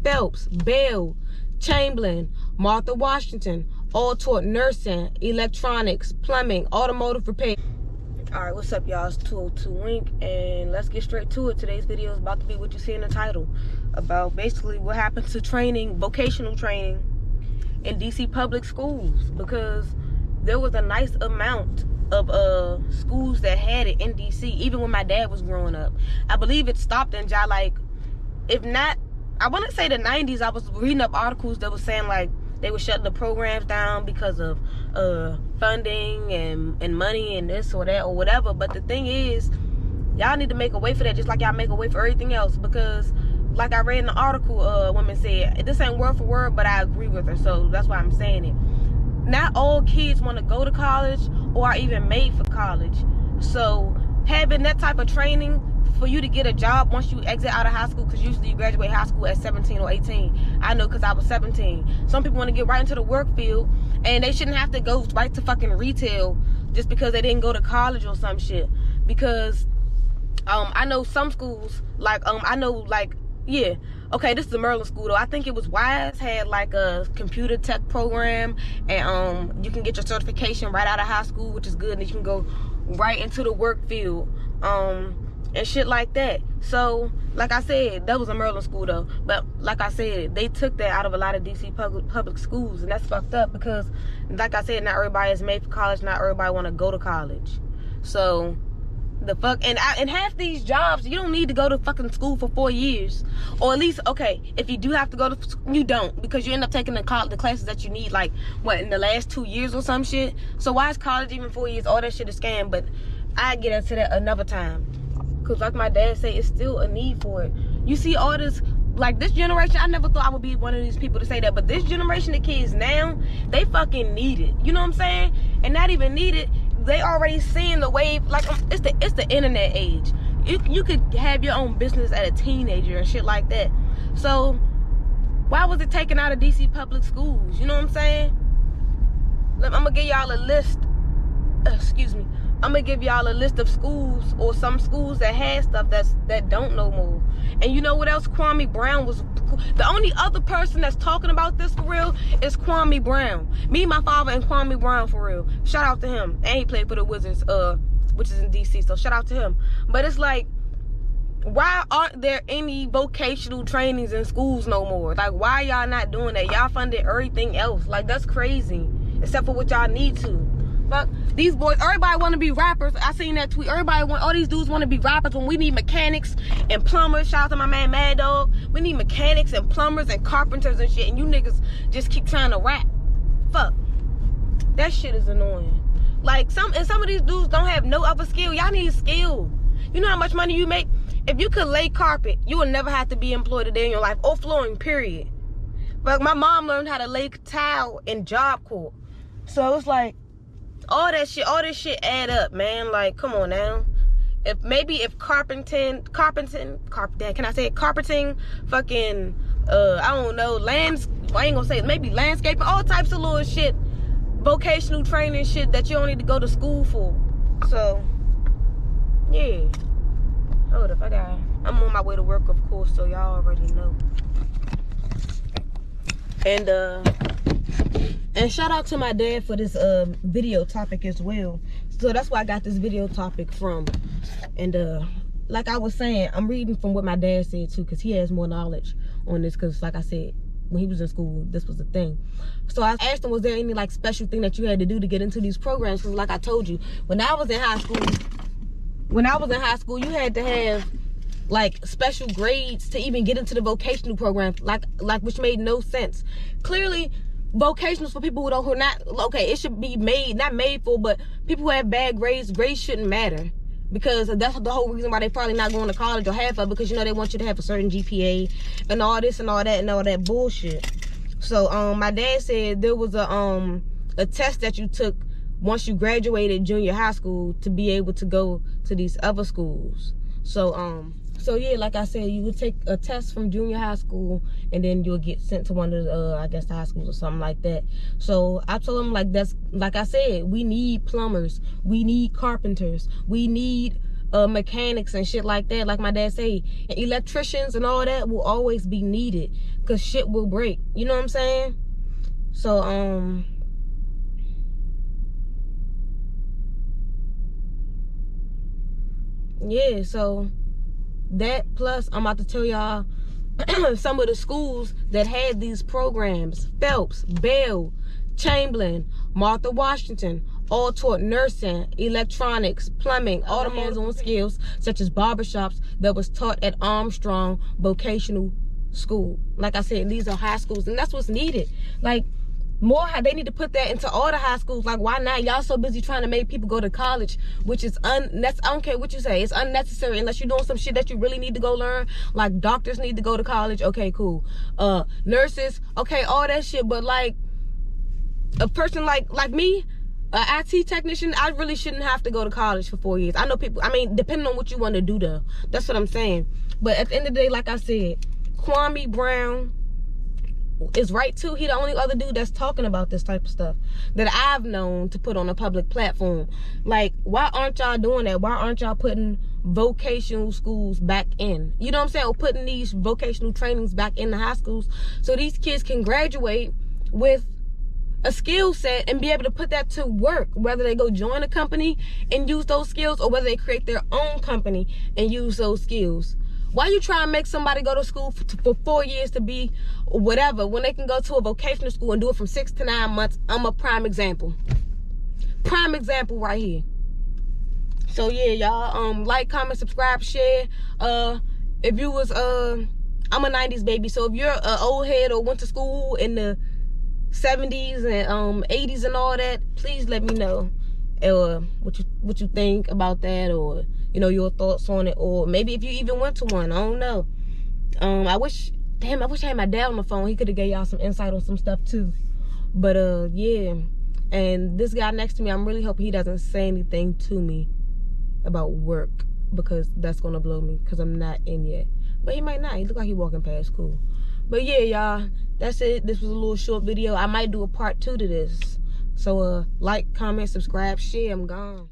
Phelps, Bell, Chamberlain, Martha Washington, all taught nursing, electronics, plumbing, automotive repair. Alright, what's up, y'all? It's 202 Wink, and let's get straight to it. Today's video is about to be what you see in the title, about basically what happens to training, vocational training in DC public schools, because there was a nice amount of schools that had it in DC, even when my dad was growing up. I believe it stopped in like, if not, I want to say the 90s. I was reading up articles that was saying like they were shutting the programs down because of funding and money and this or that or whatever. But the thing is, y'all need to make a way for that, just like y'all make a way for everything else. Because like I read in the article, woman said, this ain't word for word, but I agree with her, so that's why I'm saying it. Not all kids want to go to college or are even made for college. So having that type of training for you to get a job once you exit out of high school, because usually you graduate high school at 17 or 18. I know, because I was 17. Some people want to get right into the work field, and they shouldn't have to go right to fucking retail just because they didn't go to college or some shit. Because I know some schools, like yeah, okay, this is the Maryland school though. I think it was Wise had like a computer tech program, and you can get your certification right out of high school, which is good, and you can go right into the work field and shit like that. So like I said, that was a Maryland school though, but like I said, they took that out of a lot of DC public schools, and that's fucked up, because like I said, not everybody is made for college, not everybody want to go to college. So the fuck, and half these jobs, you don't need to go to fucking school for 4 years, or at least, okay, if you do have to go to school, you don't, because you end up taking the classes that you need, like what, in the last 2 years or some shit. So why is college even 4 years? All that shit is scam. But I get into that another time, because like my dad said, it's still a need for it. You see all this, like this generation, I never thought I would be one of these people to say that, but this generation of kids now, they fucking need it. You know what I'm saying? And not even need it, they already seeing the wave. Like, it's the internet age. You could have your own business at a teenager and shit like that. So why was it taken out of DC public schools? You know what I'm saying? I'm gonna give y'all a list. Excuse me. I'm gonna give y'all a list of schools, or some schools that had stuff that don't no more. And you know what else? Kwame Brown was the only other person that's talking about this for real is Kwame Brown. Me, my father, and Kwame Brown for real. Shout out to him. And he played for the Wizards, which is in DC. So shout out to him. But it's like, why aren't there any vocational trainings in schools no more? Like, why y'all not doing that? Y'all funded everything else. Like, that's crazy. Except for what y'all need to. Fuck these boys, everybody want to be rappers. I seen that tweet. All these dudes want to be rappers when we need mechanics and plumbers. Shout out to my man Mad Dog. We need mechanics and plumbers and carpenters and shit, and you niggas just keep trying to rap. Fuck, that shit is annoying. Like, some of these dudes don't have no other skill. Y'all need skill. You know how much money you make? If you could lay carpet, you will never have to be employed a day in your life, or flooring, period. But my mom learned how to lay tile in Job Corps. So it's like, all this shit add up, man. Like, come on now. If carpenting, fucking, I don't know, I ain't gonna say it, maybe landscaping, all types of little shit, vocational training shit that you don't need to go to school for. So, yeah. Hold up, I'm on my way to work, of course, so y'all already know. And shout out to my dad for this video topic as well. So that's where I got this video topic from. And like I was saying, I'm reading from what my dad said too, because he has more knowledge on this. Because like I said, when he was in school, this was a thing. So I asked him, was there any like special thing that you had to do to get into these programs? Because like I told you, when I was in high school, you had to have like special grades to even get into the vocational program, like which made no sense. Clearly, vocationals for people who are not, okay, it should be not made for, but people who have bad grades shouldn't matter, because that's the whole reason why they're probably not going to college, or half of it, because you know they want you to have a certain GPA and all this and all that and all that bullshit. So my dad said there was a test that you took once you graduated junior high school to be able to go to these other schools. So yeah, like I said, you would take a test from junior high school, and then you'll get sent to one of the, I guess, the high schools or something like that. So I told him, like, that's, like I said, we need plumbers, we need carpenters, we need mechanics and shit like that, like my dad say. And electricians and all that will always be needed because shit will break. You know what I'm saying? So, yeah, so that plus I'm about to tell y'all some of the schools that had these programs: Phelps, Bell, Chamberlain, Martha Washington, all taught nursing, electronics, plumbing, automotive skills such as barbershops that was taught at Armstrong Vocational School. Like I said, these are high schools, and that's what's needed. Like, more, they need to put that into all the high schools. Like, why not? Y'all so busy trying to make people go to college, which is I don't care what you say, it's unnecessary unless you're doing some shit that you really need to go learn. Like, doctors need to go to college, okay, cool. Nurses, okay, all that shit. But like a person like me, an IT technician, I really shouldn't have to go to college for 4 years. I know people, I mean, depending on what you want to do though. That's what I'm saying. But at the end of the day, like I said, Kwame Brown is right too. He the only other dude that's talking about this type of stuff that I've known to put on a public platform. Like, why aren't y'all doing that? Why aren't y'all putting vocational schools back in? You know what I'm saying? Or putting these vocational trainings back in the high schools so these kids can graduate with a skill set and be able to put that to work, whether they go join a company and use those skills or whether they create their own company and use those skills. Why you try and make somebody go to school for 4 years to be whatever when they can go to a vocational school and do it from 6 to 9 months? I'm a prime example. Prime example right here. So yeah, y'all, like, comment, subscribe, share. If you was I'm a 90s baby, so if you're an old head or went to school in the 70s and 80s and all that, please let me know what you think about that, or you know, your thoughts on it, or maybe if you even went to one. I don't know. I wish I had my dad on the phone. He could have gave y'all some insight on some stuff too. But yeah. And this guy next to me, I'm really hoping he doesn't say anything to me about work, because that's gonna blow me, because I'm not in yet. But he might not. He look like he walking past school. But yeah, y'all, that's it. This was a little short video. I might do a part 2 to this. So like, comment, subscribe, share. I'm gone.